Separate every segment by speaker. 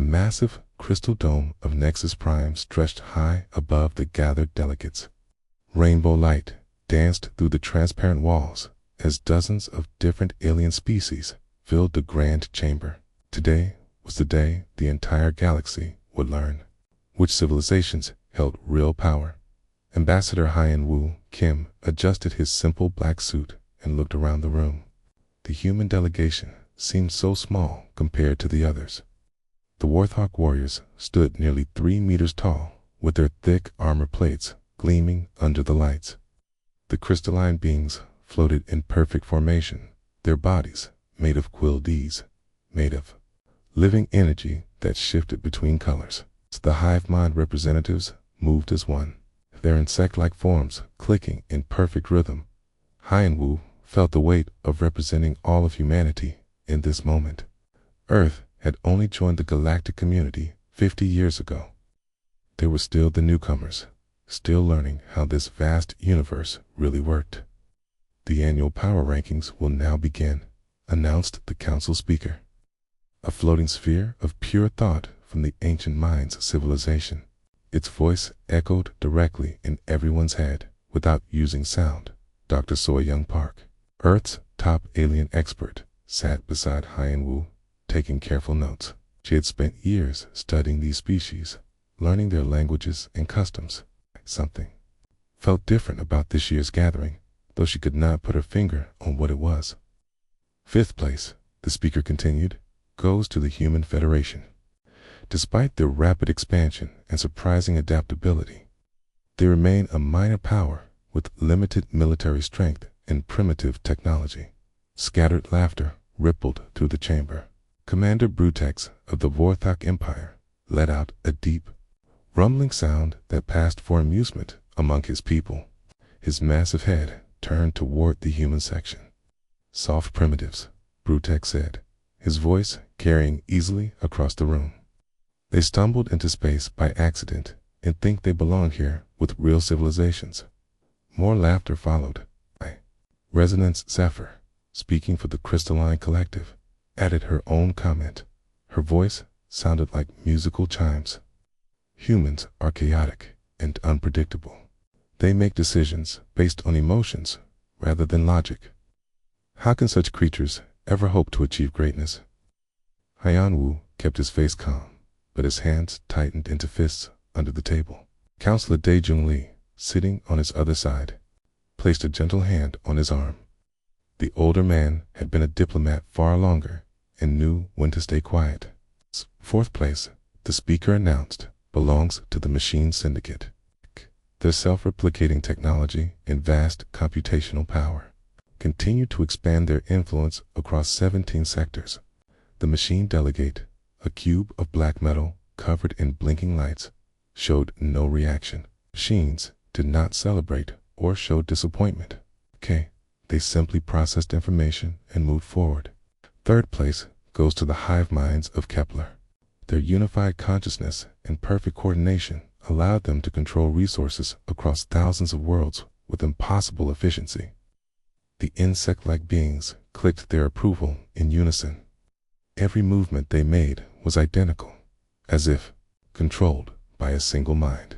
Speaker 1: massive crystal dome of Nexus Prime stretched high above the gathered delegates. Rainbow light danced through the transparent walls as dozens of different alien species filled the grand chamber. Today was the day the entire galaxy would learn which civilizations held real power. Ambassador Hyen Woo Kim adjusted his simple black suit and looked around the room. The human delegation seemed so small compared to the others. The Warthog warriors stood nearly 3 meters tall, with their thick armor plates gleaming under the lights. The crystalline beings floated in perfect formation, their bodies made of quills, made of living energy that shifted between colors. The hive mind representatives moved as one, their insect-like forms clicking in perfect rhythm. Hyen Woo felt the weight of representing all of humanity in this moment. Earth had only joined the galactic community 50 years ago. They were still the newcomers, still learning how this vast universe really worked. The annual power rankings will now begin, announced the council speaker. A floating sphere of pure thought from the ancient mind's civilization. Its voice echoed directly in everyone's head without using sound. Dr. So-Young Park, Earth's top alien expert, sat beside Hyen Woo, taking careful notes. She had spent years studying these species, learning their languages and customs. Something felt different about this year's gathering, though she could not put her finger on what it was. 5th place, the speaker continued, goes to the Human Federation. Despite their rapid expansion and surprising adaptability, they remain a minor power with limited military strength and primitive technology. Scattered laughter rippled through the chamber. Commander Brutex of the Vorthok Empire let out a deep, rumbling sound that passed for amusement among his people. His massive head turned toward the human section. Soft primitives, Brutex said, his voice carrying easily across the room. They stumbled into space by accident and think they belong here with real civilizations. More laughter followed. Resonance Zephyr, speaking for the Crystalline Collective, added her own comment. Her voice sounded like musical chimes. Humans are chaotic and unpredictable. They make decisions based on emotions rather than logic. How can such creatures ever hope to achieve greatness? Hyen Woo kept his face calm, but his hands tightened into fists under the table. Counselor Dae-Jung Lee, sitting on his other side, placed a gentle hand on his arm. The older man had been a diplomat far longer and knew when to stay quiet. 4th place, the speaker announced, belongs to the Machine Syndicate. Their self-replicating technology and vast computational power continue to expand their influence across 17 sectors. The machine delegate, a cube of black metal covered in blinking lights, showed no reaction. Machines did not celebrate or show disappointment. They simply processed information and moved forward. 3rd place goes to the hive minds of Kepler. Their unified consciousness and perfect coordination allowed them to control resources across thousands of worlds with impossible efficiency. The insect-like beings clicked their approval in unison. Every movement they made was identical, as if controlled by a single mind,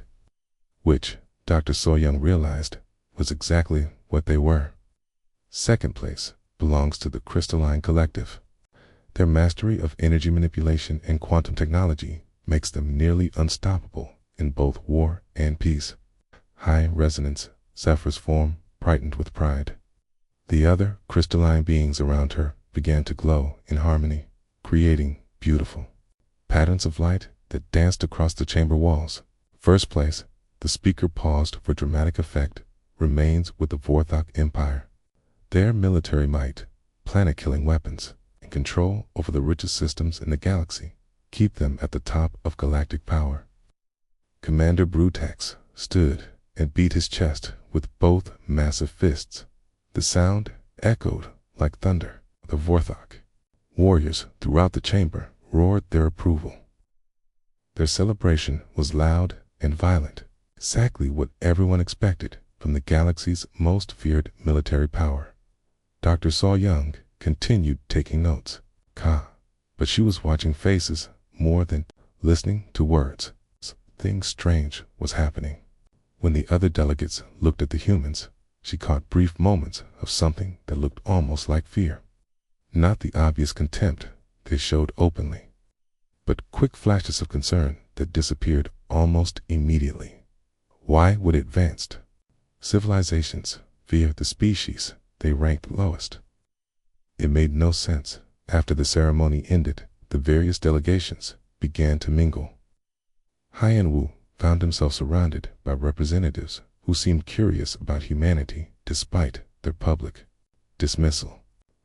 Speaker 1: which Dr. So-Young realized was exactly what they were. 2nd place belongs to the Crystalline Collective. Their mastery of energy manipulation and quantum technology makes them nearly unstoppable in both war and peace. High Resonance Zephyr's form brightened with pride. The other crystalline beings around her began to glow in harmony, creating beautiful patterns of light that danced across the chamber walls. 1st place, the speaker paused for dramatic effect, remains with the Vorthok Empire. Their military might, planet-killing weapons, and control over the richest systems in the galaxy keep them at the top of galactic power. Commander Brutex stood and beat his chest with both massive fists. The sound echoed like thunder. The Vorthok warriors throughout the chamber roared their approval. Their celebration was loud and violent, exactly what everyone expected from the galaxy's most feared military power. Dr. So-Young continued taking notes. But she was watching faces more than listening to words. Something strange was happening. When the other delegates looked at the humans, she caught brief moments of something that looked almost like fear. Not the obvious contempt they showed openly, but quick flashes of concern that disappeared almost immediately. Why would advanced civilizations fear the species they ranked lowest? It made no sense. After the ceremony ended, the various delegations began to mingle. Hien Wu found himself surrounded by representatives who seemed curious about humanity despite their public dismissal.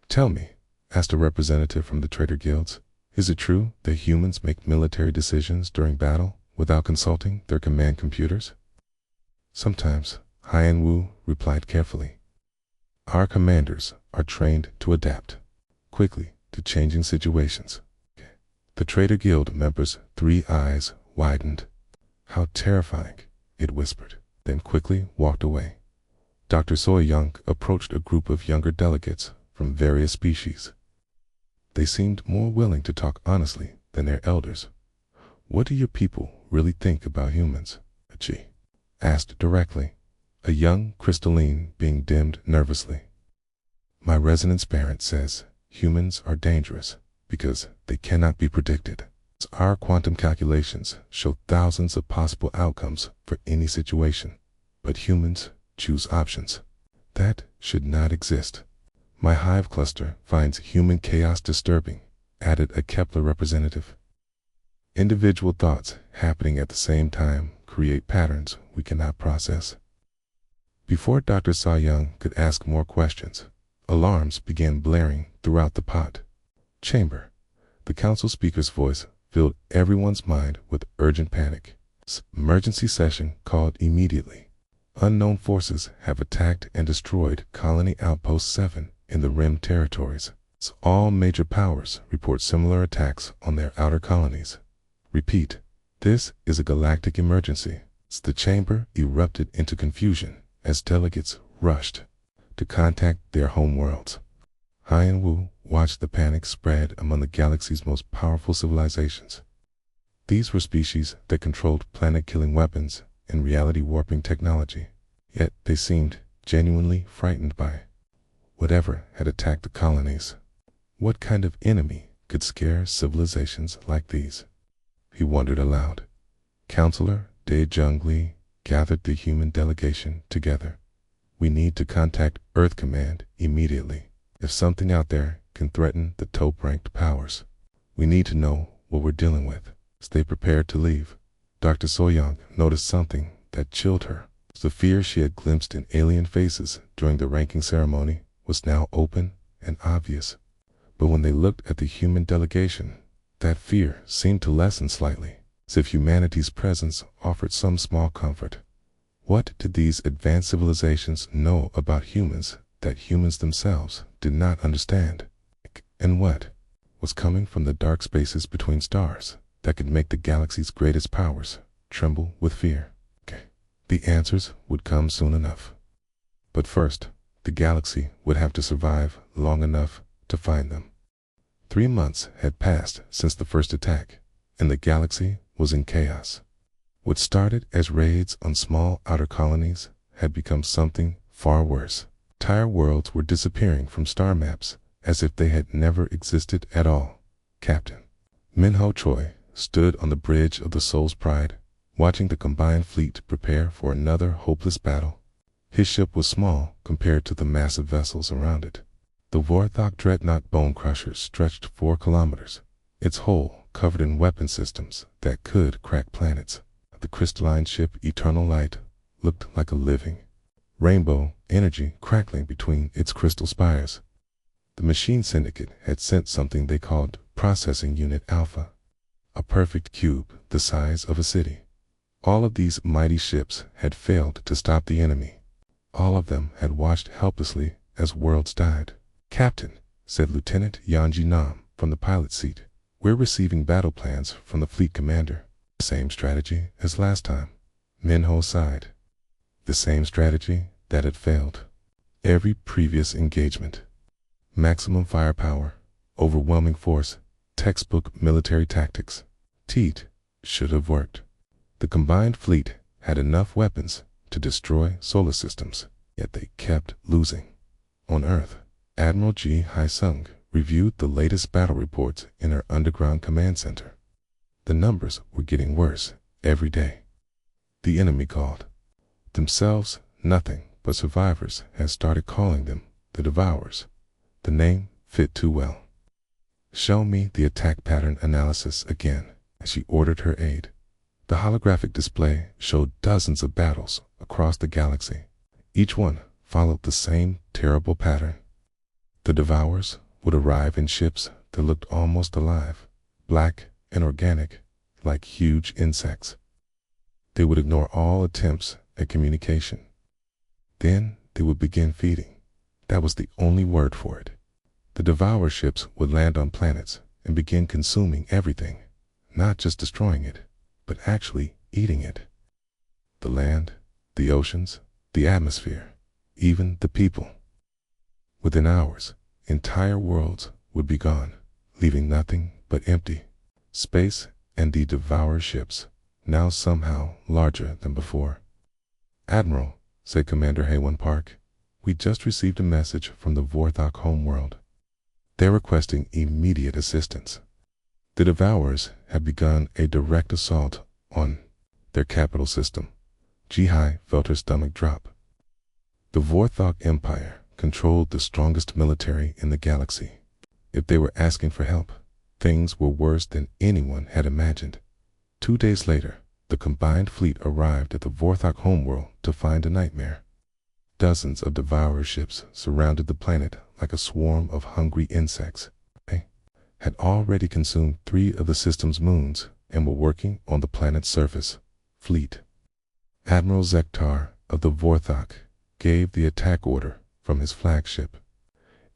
Speaker 1: "Tell me," asked a representative from the trader guilds, "is it true that humans make military decisions during battle without consulting their command computers?" "Sometimes," Hien Wu replied carefully. "Our commanders are trained to adapt quickly to changing situations." The trader guild members' three eyes widened. "How terrifying," it whispered, then quickly walked away. Dr. So-young approached a group of younger delegates from various species. They seemed more willing to talk honestly than their elders. "What do your people really think about humans?" She asked directly, a young crystalline being dimmed nervously. "My resonance parent says humans are dangerous because they cannot be predicted. Our quantum calculations show thousands of possible outcomes for any situation, but humans choose options that should not exist. My hive cluster finds human chaos disturbing," added a Kepler representative. "Individual thoughts happening at the same time create patterns we cannot process." Before Dr. So-young could ask more questions, alarms began blaring throughout the pot chamber. The council speaker's voice filled everyone's mind with urgent panic. "Emergency session called immediately. Unknown forces have attacked and destroyed Colony Outpost 7 in the Rim territories. All major powers report similar attacks on their outer colonies. Repeat, this is a galactic emergency." The chamber erupted into confusion as delegates rushed to contact their homeworlds. Hien Wu watched the panic spread among the galaxy's most powerful civilizations. These were species that controlled planet-killing weapons and reality-warping technology, yet they seemed genuinely frightened by whatever had attacked the colonies. What kind of enemy could scare civilizations like these? He wondered aloud. Counselor De Jung gathered the human delegation together. "We need to contact Earth Command immediately. If something out there can threaten the top-ranked powers, we need to know what we're dealing with." Stay prepared to leave. Dr. So-young noticed something that chilled her. The fear she had glimpsed in alien faces during the ranking ceremony was now open and obvious. But when they looked at the human delegation, that fear seemed to lessen slightly, as if humanity's presence offered some small comfort. What did these advanced civilizations know about humans that humans themselves did not understand? And what was coming from the dark spaces between stars that could make the galaxy's greatest powers tremble with fear? The answers would come soon enough. But first, the galaxy would have to survive long enough to find them. 3 months had passed since the first attack, and the galaxy was in chaos. What started as raids on small outer colonies had become something far worse. Entire worlds were disappearing from star maps as if they had never existed at all. Captain Minho Choi stood on the bridge of the Soul's Pride, watching the combined fleet prepare for another hopeless battle. His ship was small compared to the massive vessels around it. The Vorthok Dreadnought Bone Crusher stretched 4 kilometers, its hull covered in weapon systems that could crack planets. The crystalline ship Eternal Light looked like a living rainbow, energy crackling between its crystal spires. The Machine Syndicate had sent something they called Processing Unit Alpha, a perfect cube the size of a city. All of these mighty ships had failed to stop the enemy. All of them had watched helplessly as worlds died. "Captain," said Lieutenant Yanji Nam from the pilot's seat, "we're receiving battle plans from the fleet commander." "Same strategy as last time," Minho sighed. "The same strategy that had failed every previous engagement. Maximum firepower, overwhelming force, textbook military tactics." Teat should have worked. The combined fleet had enough weapons to destroy solar systems, yet they kept losing. On Earth, Admiral Ji Hai-sung reviewed the latest battle reports in her underground command center. The numbers were getting worse every day. The enemy called themselves nothing but survivors had started calling them the Devourers. The name fit too well. "Show me the attack pattern analysis again," she ordered her aide. The holographic display showed dozens of battles across the galaxy. Each one followed the same terrible pattern. The Devourers would arrive in ships that looked almost alive, black and organic, like huge insects. They would ignore all attempts at communication. Then they would begin feeding. That was the only word for it. The Devourer ships would land on planets and begin consuming everything, not just destroying it, but actually eating it. The land, the oceans, the atmosphere, even the people. Within hours, entire worlds would be gone, leaving nothing but empty space and the Devourer ships, now somehow larger than before. "Admiral," said Commander Haywon Park, "we just received a message from the Vorthok homeworld. They're requesting immediate assistance. The Devourers have begun a direct assault on their capital system." Ji-hai felt her stomach drop. The Vorthok Empire controlled the strongest military in the galaxy. If they were asking for help, things were worse than anyone had imagined. 2 days later, the combined fleet arrived at the Vorthok homeworld to find a nightmare. Dozens of Devourer ships surrounded the planet like a swarm of hungry insects. They had already consumed 3 of the system's moons and were working on the planet's surface. Fleet. Admiral Zektar of the Vorthok gave the attack order from his flagship.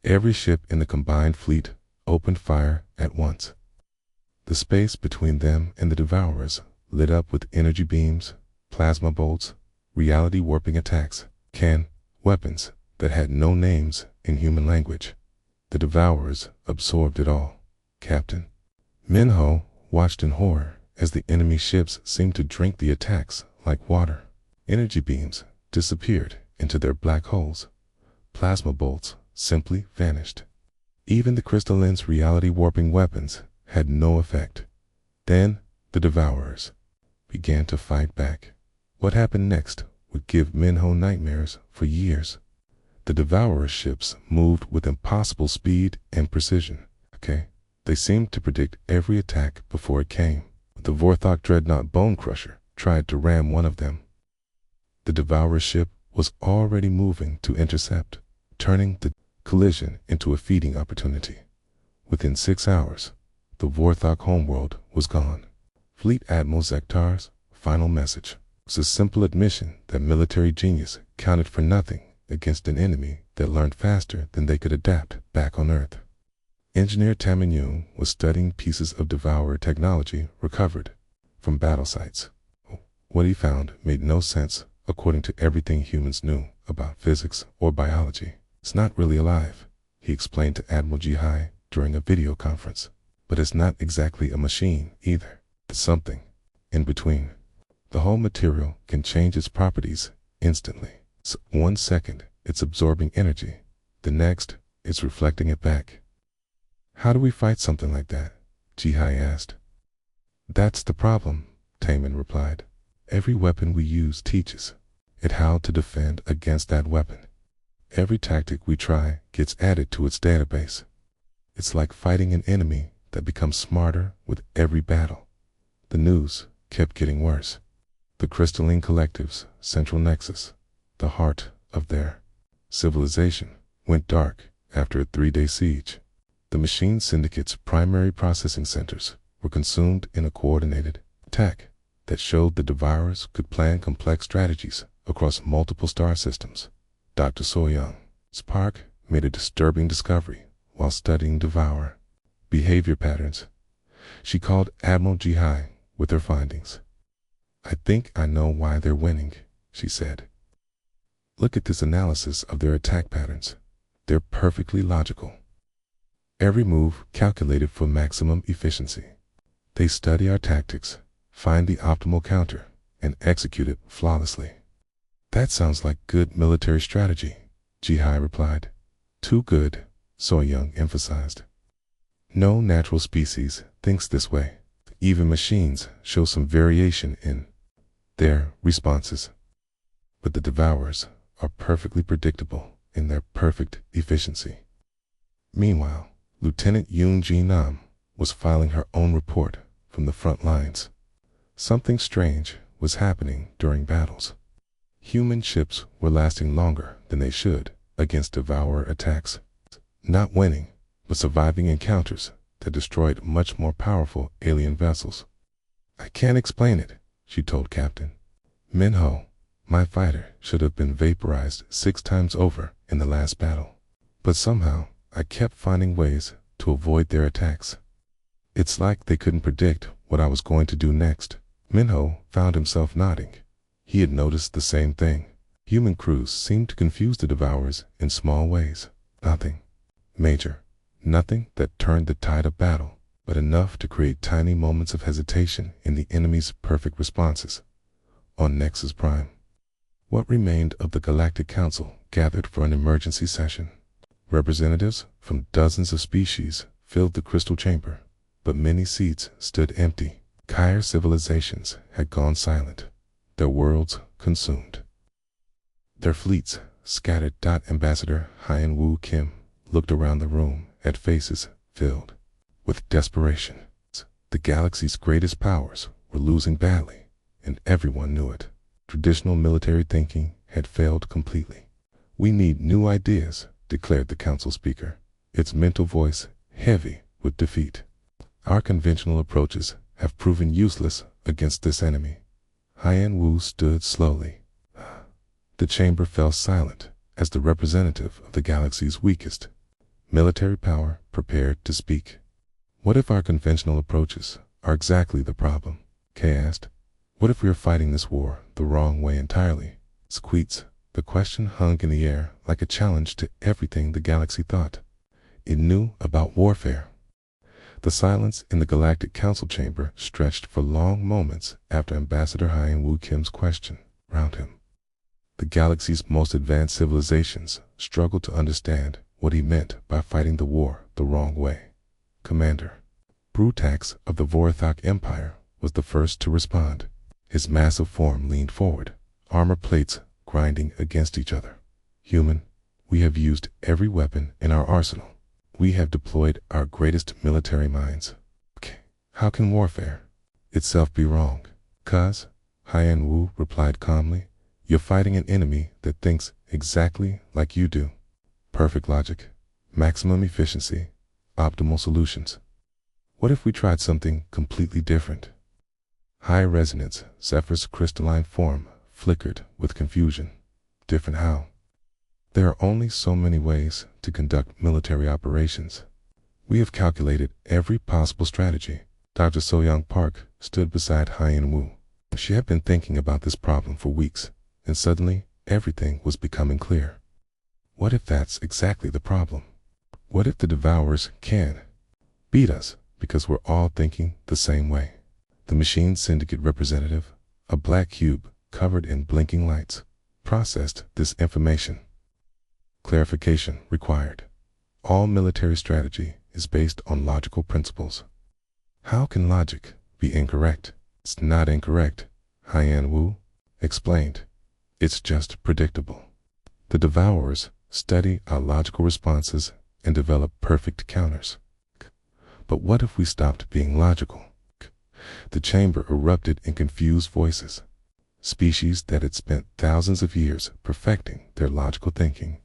Speaker 1: Every ship in the combined fleet opened fire at once. The space between them and the Devourers lit up with energy beams, plasma bolts, reality warping attacks, weapons that had no names in human language. The Devourers absorbed it all. Captain Minho watched in horror as the enemy ships seemed to drink the attacks like water. Energy beams disappeared into their black holes. Plasma bolts simply vanished. Even the crystalline's reality warping weapons had no effect. Then the Devourers began to fight back. What happened next would give Minho nightmares for years. The Devourer ships moved with impossible speed and precision. They seemed to predict every attack before it came. The Vorthok dreadnought Bone Crusher tried to ram one of them. The Devourer ship was already moving to intercept, turning the collision into a feeding opportunity. Within 6 hours, the Vorthok homeworld was gone. Fleet Admiral Zektar's final message was a simple admission that military genius counted for nothing against an enemy that learned faster than they could adapt back on Earth. Engineer Tamanyoon was studying pieces of Devourer technology recovered from battle sites. What he found made no sense according to everything humans knew about physics or biology. "It's not really alive," he explained to Admiral Ji-hai during a video conference. "But it's not exactly a machine either. It's something in between. The whole material can change its properties instantly. So 1 second, it's absorbing energy. The next, it's reflecting it back." "How do we fight something like that?" Ji-hai asked. "That's the problem," Taman replied. "Every weapon we use teaches it how to defend against that weapon. Every tactic we try gets added to its database. It's like fighting an enemy that becomes smarter with every battle." The news kept getting worse. The Crystalline Collective's central nexus, the heart of their civilization, went dark after a 3-day siege. The Machine Syndicate's primary processing centers were consumed in a coordinated attack that showed the Devourers could plan complex strategies across multiple star systems. Dr. So-young's Park made a disturbing discovery while studying Devourer behavior patterns. She called Admiral Ji-hai with her findings. "I think I know why they're winning," she said. "Look at this analysis of their attack patterns. They're perfectly logical. Every move calculated for maximum efficiency. They study our tactics, find the optimal counter, and execute it flawlessly. That sounds like good military strategy, Jihai replied. Too good, So-young emphasized. No natural species thinks this way. Even machines show some variation in their responses. But the devourers are perfectly predictable in their perfect efficiency. Meanwhile, Lieutenant Yoon Ji-nam was filing her own report from the front lines. Something strange was happening during battles. Human ships were lasting longer than they should against devourer attacks. Not winning, but surviving encounters that destroyed much more powerful alien vessels. I can't explain it, she told Captain Minho. My fighter should have been vaporized 6 times over in the last battle. But somehow, I kept finding ways to avoid their attacks. It's like they couldn't predict what I was going to do next. Minho found himself nodding. He had noticed the same thing. Human crews seemed to confuse the devourers in small ways. Nothing major, nothing that turned the tide of battle, but enough to create tiny moments of hesitation in the enemy's perfect responses. On Nexus Prime, what remained of the Galactic Council gathered for an emergency session. Representatives from dozens of species filled the crystal chamber, but many seats stood empty. Entire civilizations had gone silent, their worlds consumed. Their fleets scattered. Ambassador Hyen-Woo Kim looked around the room at faces filled with desperation. The galaxy's greatest powers were losing badly, and everyone knew it. Traditional military thinking had failed completely. We need new ideas, declared the council speaker, its mental voice heavy with defeat. Our conventional approaches have proven useless against this enemy. Hyen-Woo stood slowly. The chamber fell silent as the representative of the galaxy's weakest military power prepared to speak. What if our conventional approaches are exactly the problem? Kay asked. What if we are fighting this war the wrong way entirely? Squeets. The question hung in the air like a challenge to everything the galaxy thought it knew about warfare. The silence in the Galactic Council chamber stretched for long moments after Ambassador Hyen-Woo Kim's question round him. The galaxy's most advanced civilizations struggled to understand what he meant by fighting the war the wrong way. Commander Brutax of the Vorithok Empire was the first to respond. His massive form leaned forward, armor plates grinding against each other. Human, we have used every weapon in our arsenal. We have deployed our greatest military minds. How can warfare itself be wrong? Cuz, Hyen-Woo replied calmly, you're fighting an enemy that thinks exactly like you do. Perfect logic, maximum efficiency, optimal solutions. What if we tried something completely different? High resonance, Zephyr's crystalline form flickered with confusion. Different how? There are only so many ways to conduct military operations. We have calculated every possible strategy. Dr. So-young Park stood beside Hyen-Woo. She had been thinking about this problem for weeks, and suddenly everything was becoming clear. What if that's exactly the problem? What if the devourers can beat us because we're all thinking the same way? The Machine Syndicate representative, a black cube covered in blinking lights, processed this information. Clarification required. All military strategy is based on logical principles. How can logic be incorrect? It's not incorrect, Hyen-Woo explained. It's just predictable. The devourers study our logical responses and develop perfect counters. But what if we stopped being logical? The chamber erupted in confused voices. Species that had spent thousands of years perfecting their logical thinking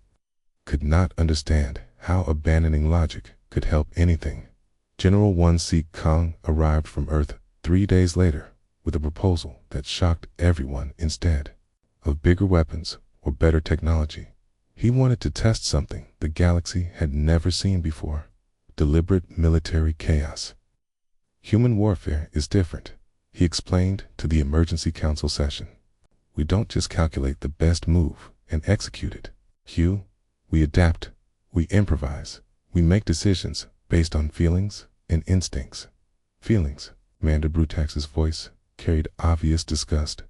Speaker 1: could not understand how abandoning logic could help anything. General 1C Kong arrived from Earth 3 days later with a proposal that shocked everyone. Instead of bigger weapons or better technology, he wanted to test something the galaxy had never seen before: deliberate military chaos. Human warfare is different, he explained to the emergency council session. We don't just calculate the best move and execute it. We adapt, we improvise, we make decisions based on feelings and instincts. Feelings, Commander Brutax's voice carried obvious disgust.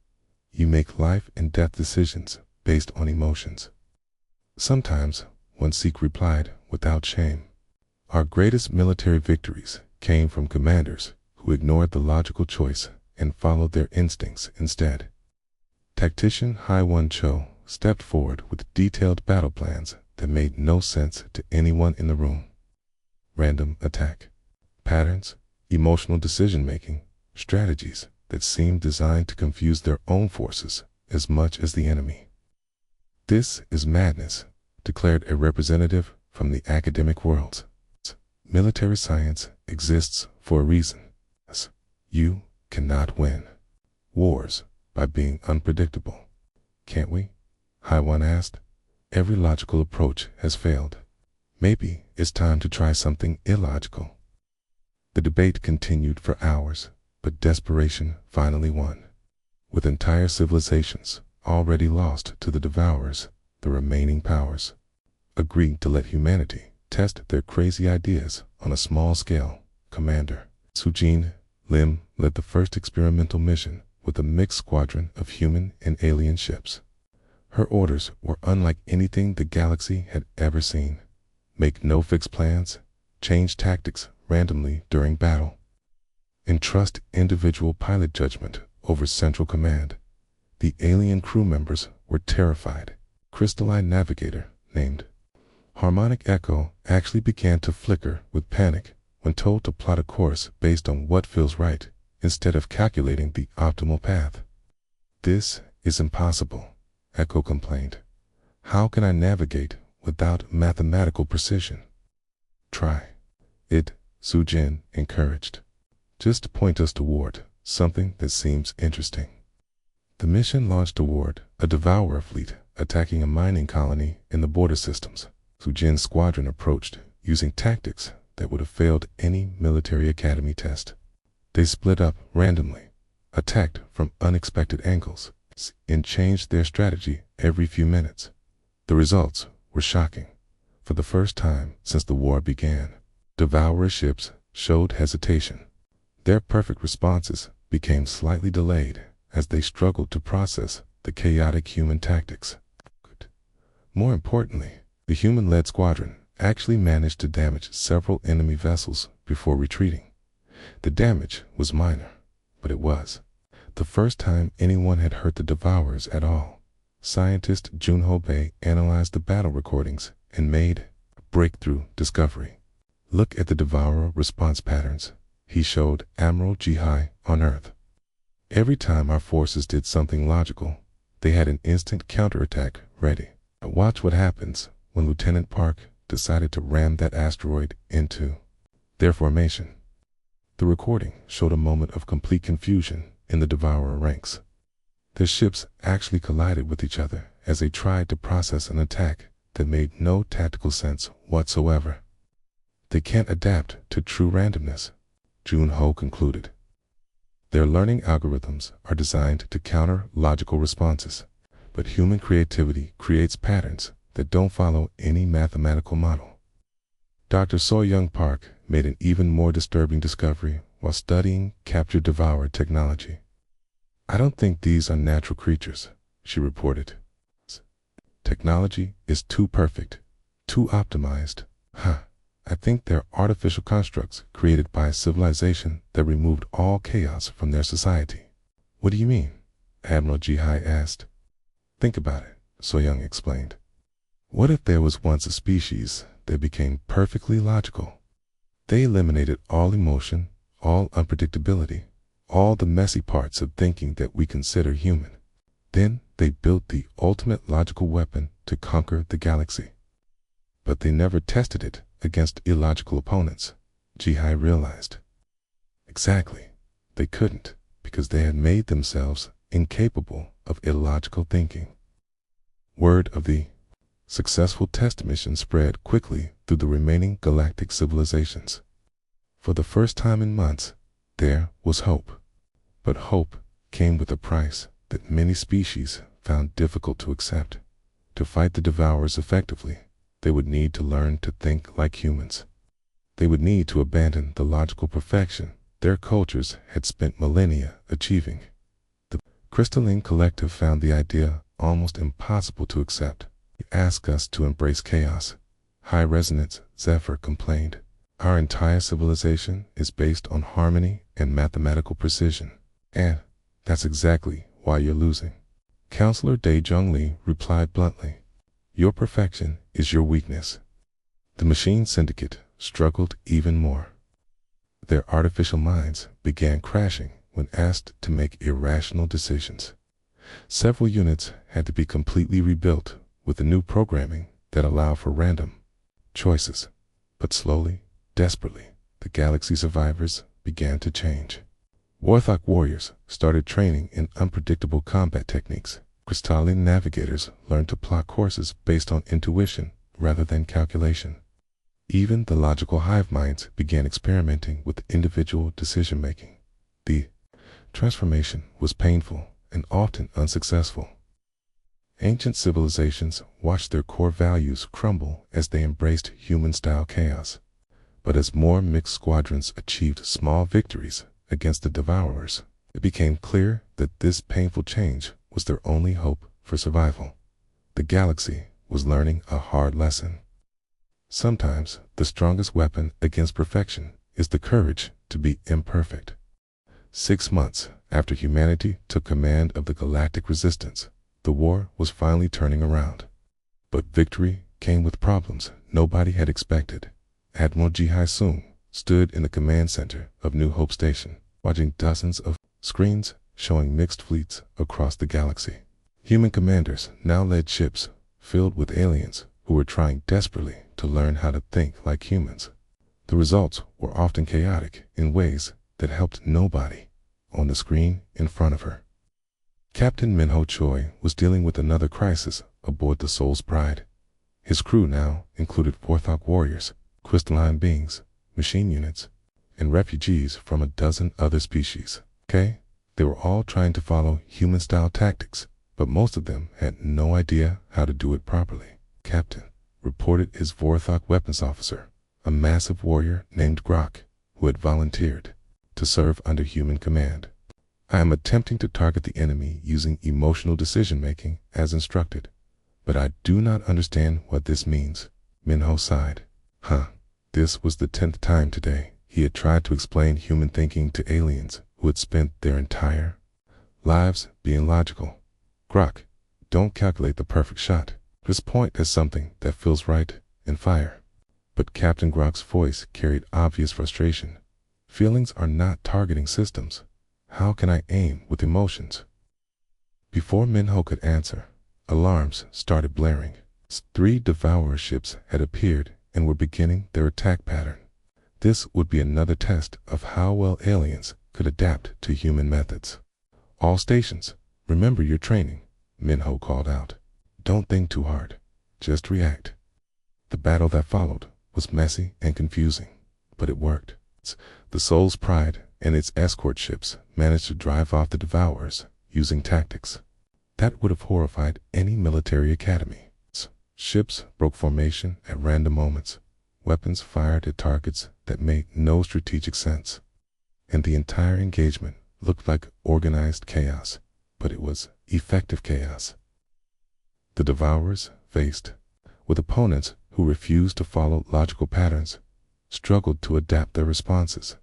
Speaker 1: You make life and death decisions based on emotions. Sometimes, one Sikh replied without shame. Our greatest military victories came from commanders who ignored the logical choice and followed their instincts instead. Tactician Haiwan Cho stepped forward with detailed battle plans that made no sense to anyone in the room. Random attack patterns, emotional decision-making, strategies that seemed designed to confuse their own forces as much as the enemy. This is madness, declared a representative from the academic world. Military science exists for a reason. You cannot win wars by being unpredictable. Can't we? Haiwan asked. Every logical approach has failed. Maybe it's time to try something illogical. The debate continued for hours, but desperation finally won. With entire civilizations already lost to the devourers, the remaining powers agreed to let humanity test their crazy ideas on a small scale. Commander Sujin Lim led the first experimental mission with a mixed squadron of human and alien ships. Her orders were unlike anything the galaxy had ever seen. Make no fixed plans, change tactics randomly during battle, entrust individual pilot judgment over central command. The alien crew members were terrified. Crystalline navigator, named Harmonic Echo, actually began to flicker with panic when told to plot a course based on what feels right, instead of calculating the optimal path. This is impossible, Echo complained. How can I navigate without mathematical precision? Try it, Sujin encouraged. Just point us toward something that seems interesting. The mission launched toward a devourer fleet attacking a mining colony in the border systems. Sujin's squadron approached using tactics that would have failed any military academy test. They split up randomly, attacked from unexpected angles, and changed their strategy every few minutes. The results were shocking. For the first time since the war began, devourer ships showed hesitation. Their perfect responses became slightly delayed as they struggled to process the chaotic human tactics. More importantly, the human-led squadron actually managed to damage several enemy vessels before retreating. The damage was minor, but it was the first time anyone had hurt the devourers at all. Scientist Junho Bei analyzed the battle recordings and made a breakthrough discovery. Look at the devourer response patterns, he showed Admiral Jihai on Earth. Every time our forces did something logical, they had an instant counterattack ready. Watch what happens when Lieutenant Park decided to ram that asteroid into their formation. The recording showed a moment of complete confusion in the devourer ranks. Their ships actually collided with each other as they tried to process an attack that made no tactical sense whatsoever. They can't adapt to true randomness, Junho concluded. Their learning algorithms are designed to counter logical responses, but human creativity creates patterns that don't follow any mathematical model. Dr. So-Young Park made an even more disturbing discovery while studying captured devourer technology. I don't think these are natural creatures, she reported. Technology is too perfect, too optimized. I think they're artificial constructs created by a civilization that removed all chaos from their society. What do you mean? Admiral Jihai asked. Think about it, So-Young explained. What if there was once a species that became perfectly logical? They eliminated all emotion, all unpredictability, all the messy parts of thinking that we consider human. Then they built the ultimate logical weapon to conquer the galaxy. But they never tested it against illogical opponents, Jihai realized. Exactly. They couldn't, because they had made themselves incapable of illogical thinking. Word of the successful test mission spread quickly through the remaining galactic civilizations. For the first time in months, there was hope. But hope came with a price that many species found difficult to accept. To fight the devourers effectively, they would need to learn to think like humans. They would need to abandon the logical perfection their cultures had spent millennia achieving. The crystalline collective found the idea almost impossible to accept. "You ask us to embrace chaos." High Resonance Zephyr complained. "Our entire civilization is based on harmony and mathematical precision. And that's exactly why you're losing." Counselor Dae Jung-Lee replied bluntly, "Your perfection is your weakness." The Machine Syndicate struggled even more. Their artificial minds began crashing when asked to make irrational decisions. Several units had to be completely rebuilt with the new programming that allowed for random choices. But slowly, desperately, the galaxy survivors began to change. Warthog warriors started training in unpredictable combat techniques. Crystalline navigators learned to plot courses based on intuition rather than calculation. Even the logical hive minds began experimenting with individual decision-making. The transformation was painful and often unsuccessful. Ancient civilizations watched their core values crumble as they embraced human-style chaos. But as more mixed squadrons achieved small victories against the Devourers, it became clear that this painful change was their only hope for survival. The galaxy was learning a hard lesson. Sometimes the strongest weapon against perfection is the courage to be imperfect. 6 months after humanity took command of the Galactic Resistance, the war was finally turning around. But victory came with problems nobody had expected. Admiral Ji Hai-sung stood in the command center of New Hope Station, watching dozens of screens showing mixed fleets across the galaxy. Human commanders now led ships filled with aliens who were trying desperately to learn how to think like humans. The results were often chaotic in ways that helped nobody on the screen in front of her. Captain Minho Choi was dealing with another crisis aboard the Soul's Pride. His crew now included Warthog warriors, crystalline beings, machine units, and refugees from a dozen other species. They were all trying to follow human-style tactics, but most of them had no idea how to do it properly. Captain reported his Warthog weapons officer, a massive warrior named Grok, who had volunteered to serve under human command. "I am attempting to target the enemy using emotional decision-making as instructed, but I do not understand what this means." Minho sighed. This was the 10th time today he had tried to explain human thinking to aliens who had spent their entire lives being logical. "Grok, don't calculate the perfect shot. Just point at something that feels right and fire." But Captain Grok's voice carried obvious frustration. "Feelings are not targeting systems. How can I aim with emotions?" Before Minho could answer, alarms started blaring. 3 Devourer ships had appeared and were beginning their attack pattern. This would be another test of how well aliens could adapt to human methods. "All stations, remember your training," Minho called out. "Don't think too hard. Just react." The battle that followed was messy and confusing, but it worked. The Soul's Pride and its escort ships managed to drive off the Devourers using tactics that would have horrified any military academy. Ships broke formation at random moments, weapons fired at targets that made no strategic sense, and the entire engagement looked like organized chaos, but it was effective chaos. The Devourers, faced with opponents who refused to follow logical patterns, struggled to adapt their responses.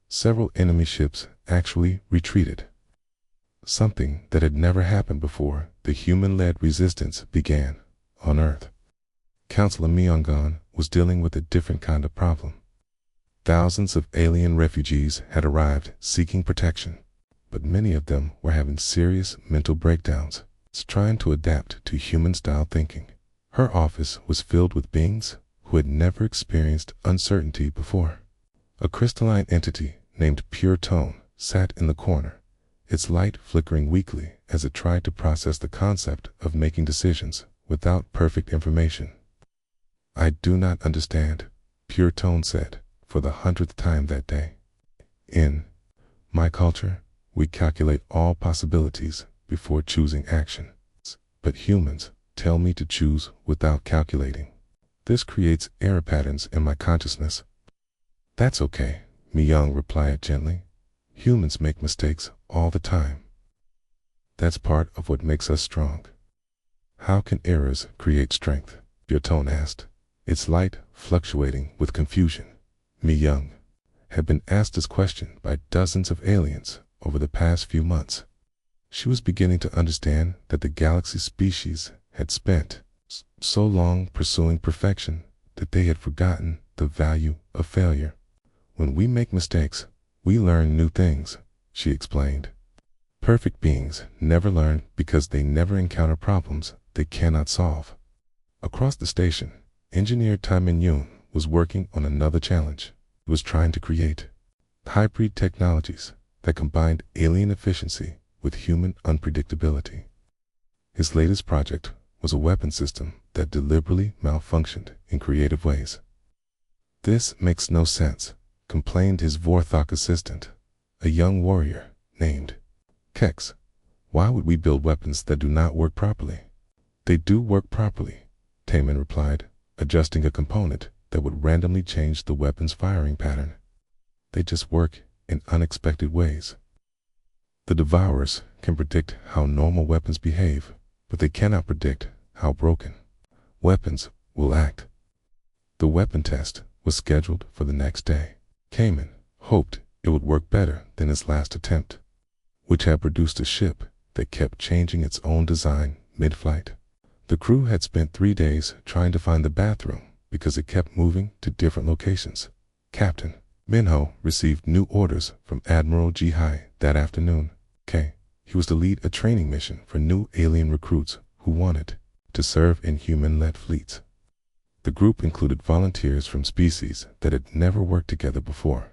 Speaker 1: Several enemy ships actually retreated. Something that had never happened before the human-led resistance began on Earth. Counselor Myung-gon was dealing with a different kind of problem. Thousands of alien refugees had arrived seeking protection, but many of them were having serious mental breakdowns, trying to adapt to human-style thinking. Her office was filled with beings who had never experienced uncertainty before. A crystalline entity named Pure Tone sat in the corner, its light flickering weakly as it tried to process the concept of making decisions without perfect information. "I do not understand," Pure Tone said for the 100th time that day. "In my culture, we calculate all possibilities before choosing action. But humans tell me to choose without calculating. This creates error patterns in my consciousness." "That's okay," Myung replied gently. Humans make mistakes all the time. That's part of what makes us strong. How can errors create strength? Your tone asked, its light fluctuating with confusion. Mi Young had been asked this question by dozens of aliens over the past few months. She was beginning to understand that the galaxy species had spent so long pursuing perfection that they had forgotten the value of failure. When we make mistakes, we learn new things, she explained. Perfect beings never learn because they never encounter problems they cannot solve. Across the station, engineer Tai Min-yoon was working on another challenge. He was trying to create hybrid technologies that combined alien efficiency with human unpredictability. His latest project was a weapon system that deliberately malfunctioned in creative ways. This makes no sense, complained his Vorthok assistant, a young warrior named Kex. Why would we build weapons that do not work properly? They do work properly, Taemin replied, adjusting a component that would randomly change the weapon's firing pattern. They just work in unexpected ways. The Devourers can predict how normal weapons behave, but they cannot predict how broken weapons will act. The weapon test was scheduled for the next day. Kamen hoped it would work better than his last attempt, which had produced a ship that kept changing its own design mid-flight. The crew had spent 3 days trying to find the bathroom because it kept moving to different locations. Captain Minho received new orders from Admiral Ji-hai that afternoon. He was to lead a training mission for new alien recruits who wanted to serve in human-led fleets. The group included volunteers from species that had never worked together before.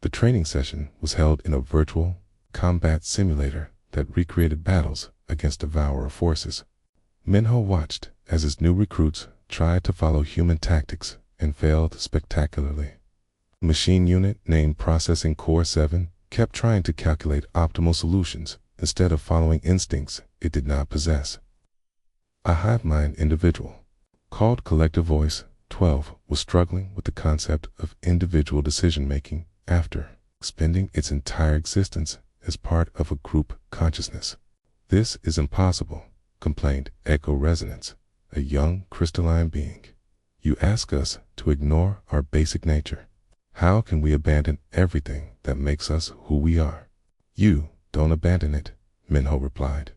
Speaker 1: The training session was held in a virtual combat simulator that recreated battles against Devourer forces. Minho watched as his new recruits tried to follow human tactics and failed spectacularly. A machine unit named Processing Core 7 kept trying to calculate optimal solutions instead of following instincts it did not possess. A hive mind individual, called Collective Voice 12, was struggling with the concept of individual decision-making after spending its entire existence as part of a group consciousness. This is impossible, complained Echo Resonance, a young crystalline being. You ask us to ignore our basic nature. How can we abandon everything that makes us who we are? You don't abandon it, Minho replied.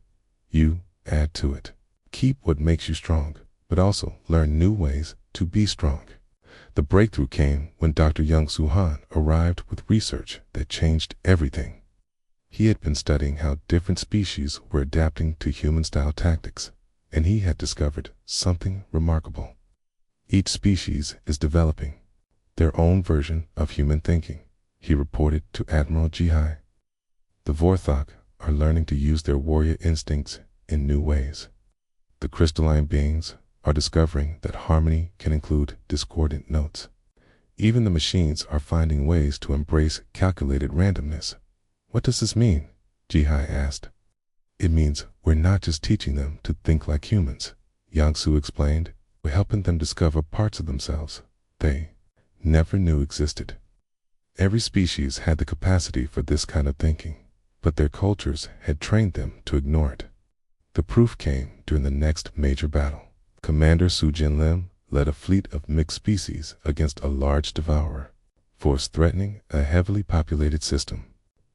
Speaker 1: You add to it. Keep what makes you strong, but also learn new ways to be strong. The breakthrough came when Dr. Young Soo-han arrived with research that changed everything. He had been studying how different species were adapting to human-style tactics, and he had discovered something remarkable. Each species is developing their own version of human thinking, he reported to Admiral Ji-hai. The Vorthok are learning to use their warrior instincts in new ways. The crystalline beings are discovering that harmony can include discordant notes. Even the machines are finding ways to embrace calculated randomness. What does this mean? Ji-hai asked. It means we're not just teaching them to think like humans, Yang-Su explained. We're helping them discover parts of themselves they never knew existed. Every species had the capacity for this kind of thinking, but their cultures had trained them to ignore it. The proof came during the next major battle. Commander Su Jin Lim led a fleet of mixed species against a large devourer force threatening a heavily populated system.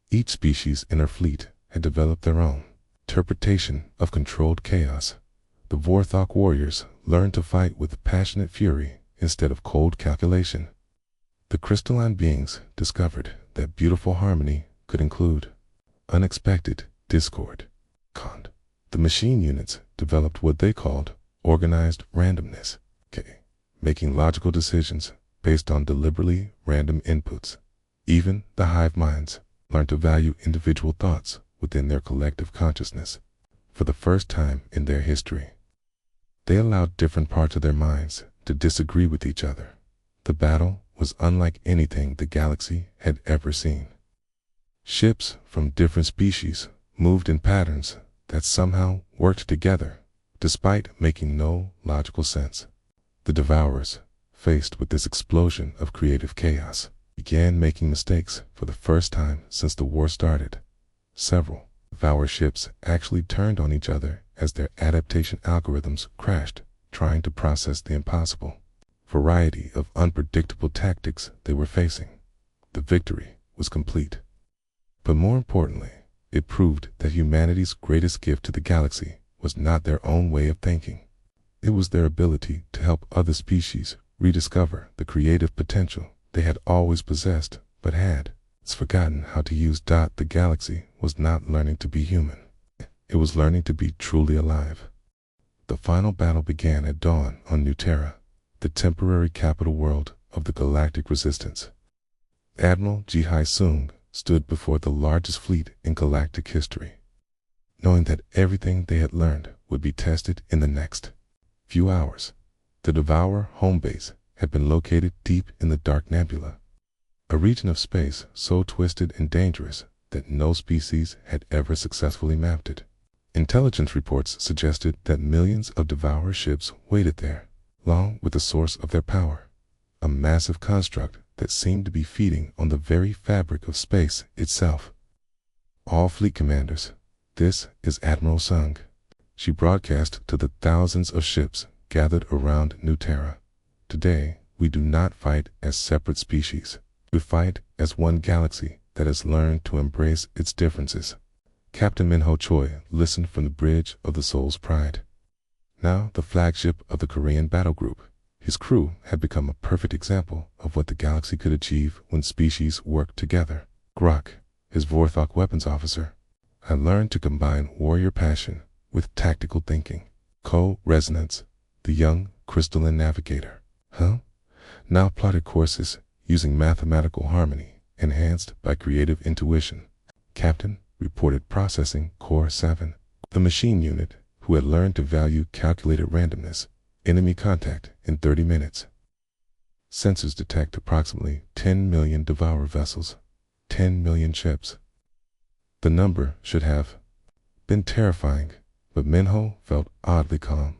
Speaker 1: Each species in her fleet had developed their own interpretation of controlled chaos. The Vorthok warriors learned to fight with passionate fury instead of cold calculation. The crystalline beings discovered that beautiful harmony could include unexpected discord. The machine units developed what they called organized randomness, making logical decisions based on deliberately random inputs. Even the hive minds learned to value individual thoughts within their collective consciousness. For the first time in their history, they allowed different parts of their minds to disagree with each other. The battle was unlike anything the galaxy had ever seen. Ships from different species moved in patterns that somehow worked together, despite making no logical sense. The Devourers, faced with this explosion of creative chaos, began making mistakes for the first time since the war started. Several Devour ships actually turned on each other as their adaptation algorithms crashed, trying to process the impossible variety of unpredictable tactics they were facing. The victory was complete. But more importantly, it proved that humanity's greatest gift to the galaxy was not their own way of thinking. It was their ability to help other species rediscover the creative potential they had always possessed but had forgotten how to use. The galaxy was not learning to be human. It was learning to be truly alive. The final battle began at dawn on New Terra, the temporary capital world of the Galactic Resistance. Admiral Ji Hai-sung stood before the largest fleet in galactic history, knowing that everything they had learned would be tested in the next few hours. The Devourer home base had been located deep in the Dark Nebula, a region of space so twisted and dangerous that no species had ever successfully mapped it. Intelligence reports suggested that millions of Devourer ships waited there, along with the source of their power, a massive construct that seemed to be feeding on the very fabric of space itself. All fleet commanders, this is Admiral Sung. She broadcast to the thousands of ships gathered around New Terra. Today, we do not fight as separate species. We fight as one galaxy that has learned to embrace its differences. Captain Minho Choi listened from the bridge of the Soul's Pride, now the flagship of the Korean battle group. His crew had become a perfect example of what the galaxy could achieve when species worked together. Grok, his Vorthok weapons officer, had learned to combine warrior passion with tactical thinking. Co-Resonance, the young crystalline navigator, now plotted courses using mathematical harmony enhanced by creative intuition. Captain reported processing Core 7, the machine unit who had learned to value calculated randomness. Enemy contact in 30 minutes. Sensors detect approximately 10 million Devourer vessels, 10 million ships. The number should have been terrifying, but Minho felt oddly calm.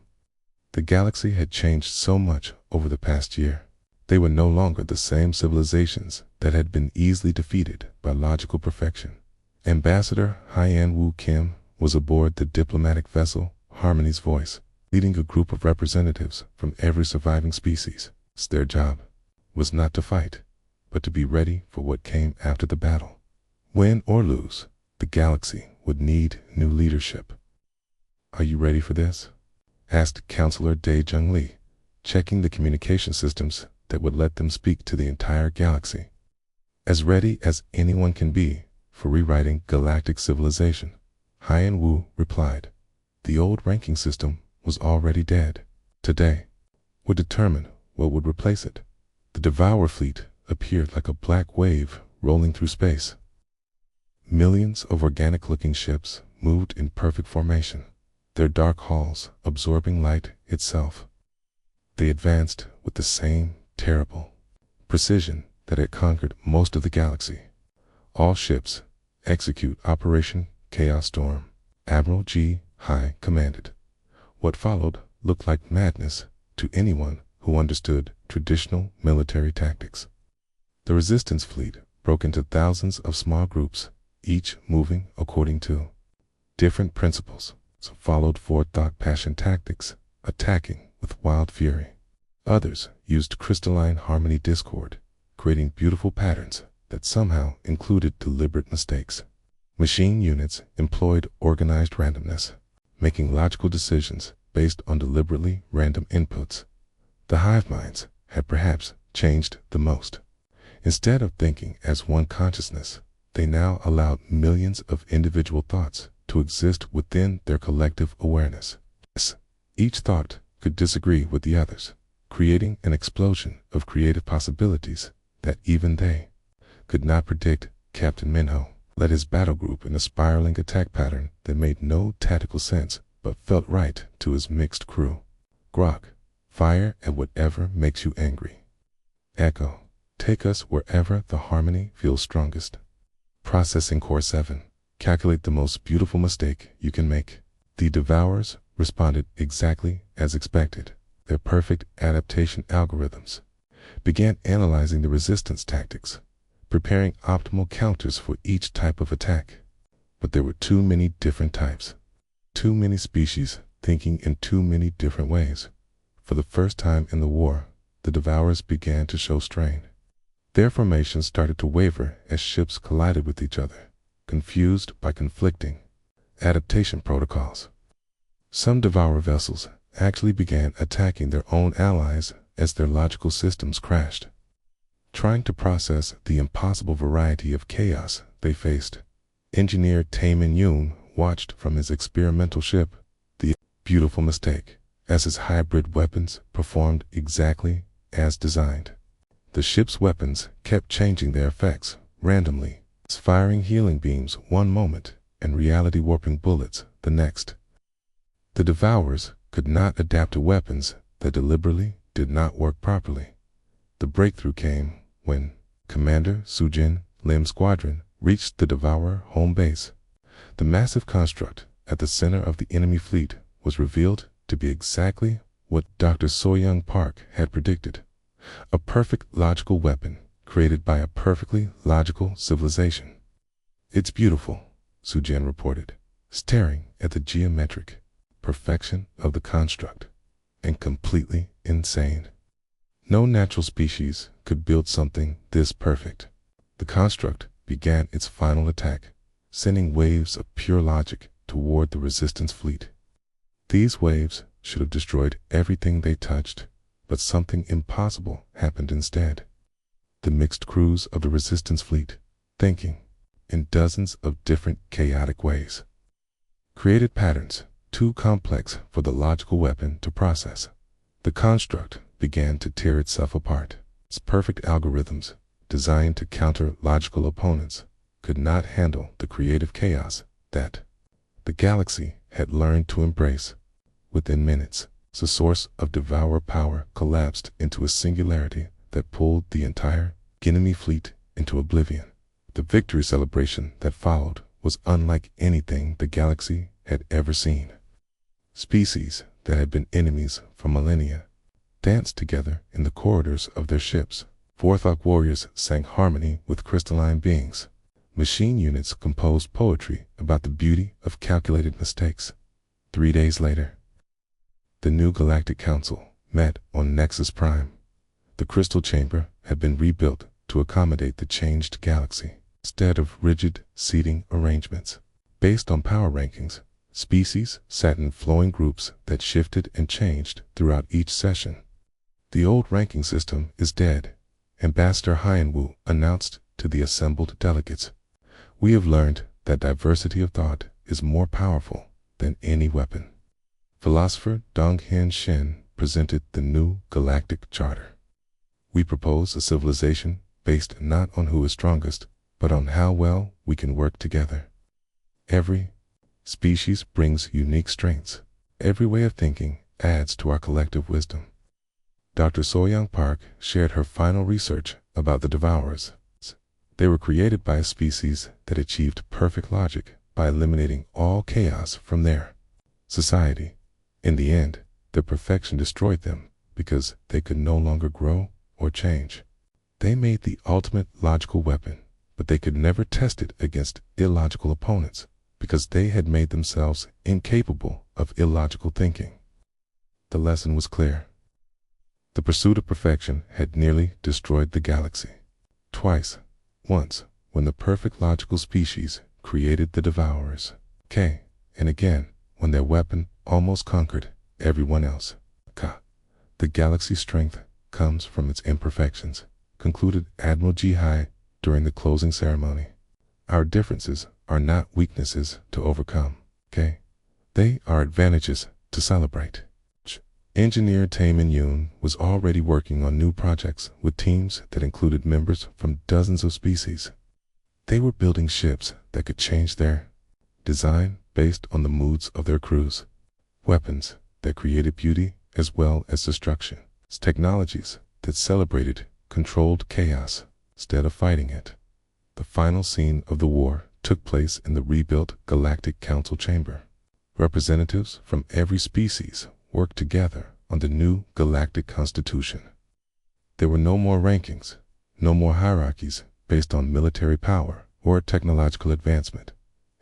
Speaker 1: The galaxy had changed so much over the past year. They were no longer the same civilizations that had been easily defeated by logical perfection. Ambassador Hyan Woo Kim was aboard the diplomatic vessel Harmony's Voice, leading a group of representatives from every surviving species. Their job was not to fight, but to be ready for what came after the battle. Win or lose, the galaxy would need new leadership. "Are you ready for this?" asked Counselor Dae Jung Lee, checking the communication systems that would let them speak to the entire galaxy. "As ready as anyone can be for rewriting galactic civilization," Hyan Woo replied. The old ranking system was already dead. Today would determine what would replace it. The Devourer fleet appeared like a black wave rolling through space. Millions of organic-looking ships moved in perfect formation, their dark hulls absorbing light itself. They advanced with the same terrible precision that had conquered most of the galaxy. All ships execute Operation Chaos Storm. Admiral Ji Hai commanded. What followed looked like madness to anyone who understood traditional military tactics. The resistance fleet broke into thousands of small groups, each moving according to different principles. Some followed Vorthok passion tactics, attacking with wild fury. Others used crystalline harmony discord, creating beautiful patterns that somehow included deliberate mistakes. Machine units employed organized randomness, making logical decisions based on deliberately random inputs. The hive minds had perhaps changed the most. Instead of thinking as one consciousness, they now allowed millions of individual thoughts to exist within their collective awareness. Each thought could disagree with the others, creating an explosion of creative possibilities that even they could not predict. Captain Minho led his battle group in a spiraling attack pattern that made no tactical sense but felt right to his mixed crew. Grok, fire at whatever makes you angry. Echo, take us wherever the harmony feels strongest. Processing Core 7, calculate the most beautiful mistake you can make. The Devourers responded exactly as expected. Their perfect adaptation algorithms began analyzing the resistance tactics, preparing optimal counters for each type of attack. But there were too many different types, too many species thinking in too many different ways. For the first time in the war, the Devourers began to show strain. Their formations started to waver as ships collided with each other, confused by conflicting adaptation protocols. Some Devourer vessels actually began attacking their own allies as their logical systems crashed. Trying to process the impossible variety of chaos they faced, Engineer Taemin Yoon watched from his experimental ship the beautiful mistake, as his hybrid weapons performed exactly as designed. The ship's weapons kept changing their effects randomly, firing healing beams one moment and reality-warping bullets the next. The Devourers could not adapt to weapons that deliberately did not work properly. The breakthrough came when Commander Sujin Lim's squadron reached the Devourer home base. The massive construct at the center of the enemy fleet was revealed to be exactly what Dr. Soyoung Park had predicted: a perfect logical weapon created by a perfectly logical civilization. "It's beautiful," Sujin reported, staring at the geometric perfection of the construct, "and completely insane. No natural species could build something this perfect." The construct began its final attack, sending waves of pure logic toward the resistance fleet. These waves should have destroyed everything they touched, but something impossible happened instead. The mixed crews of the resistance fleet, thinking in dozens of different chaotic ways, created patterns too complex for the logical weapon to process. The construct began to tear itself apart. Its perfect algorithms, designed to counter logical opponents, could not handle the creative chaos that the galaxy had learned to embrace. Within minutes, the source of Devourer power collapsed into a singularity that pulled the entire enemy fleet into oblivion. The victory celebration that followed was unlike anything the galaxy had ever seen. Species that had been enemies for millennia danced together in the corridors of their ships. Vorthok warriors sang harmony with crystalline beings. Machine units composed poetry about the beauty of calculated mistakes. 3 days later, the new Galactic Council met on Nexus Prime. The crystal chamber had been rebuilt to accommodate the changed galaxy. Instead of rigid seating arrangements based on power rankings, species sat in flowing groups that shifted and changed throughout each session. "The old ranking system is dead," Ambassador Hyenwu announced to the assembled delegates. "We have learned that diversity of thought is more powerful than any weapon." Philosopher Donghyun Shin presented the new Galactic Charter. "We propose a civilization based not on who is strongest, but on how well we can work together. Every species brings unique strengths. Every way of thinking adds to our collective wisdom." Dr. Soyoung Park shared her final research about the Devourers. They were created by a species that achieved perfect logic by eliminating all chaos from their society. In the end, their perfection destroyed them because they could no longer grow or change. They made the ultimate logical weapon, but they could never test it against illogical opponents because they had made themselves incapable of illogical thinking. The lesson was clear. The pursuit of perfection had nearly destroyed the galaxy. Twice. Once, when the perfect logical species created the Devourers. And again, when their weapon almost conquered everyone else. The galaxy's strength comes from its imperfections, concluded Admiral Ji-hai during the closing ceremony. Our differences are not weaknesses to overcome, They are advantages to celebrate. Engineer Taemin Yoon was already working on new projects with teams that included members from dozens of species. They were building ships that could change their design based on the moods of their crews, weapons that created beauty as well as destruction, technologies that celebrated controlled chaos instead of fighting it. The final scene of the war took place in the rebuilt Galactic Council chamber. Representatives from every species worked together on the new Galactic Constitution. There were no more rankings, no more hierarchies based on military power or technological advancement.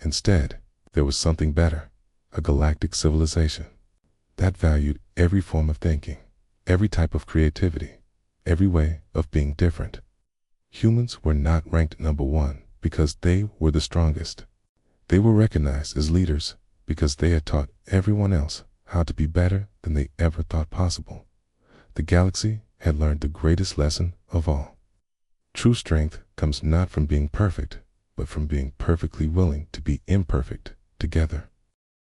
Speaker 1: Instead, there was something better, a galactic civilization that valued every form of thinking, every type of creativity, every way of being different. Humans were not ranked number one because they were the strongest. They were recognized as leaders because they had taught everyone else how to be better than they ever thought possible. The galaxy had learned the greatest lesson of all. True strength comes not from being perfect, but from being perfectly willing to be imperfect together.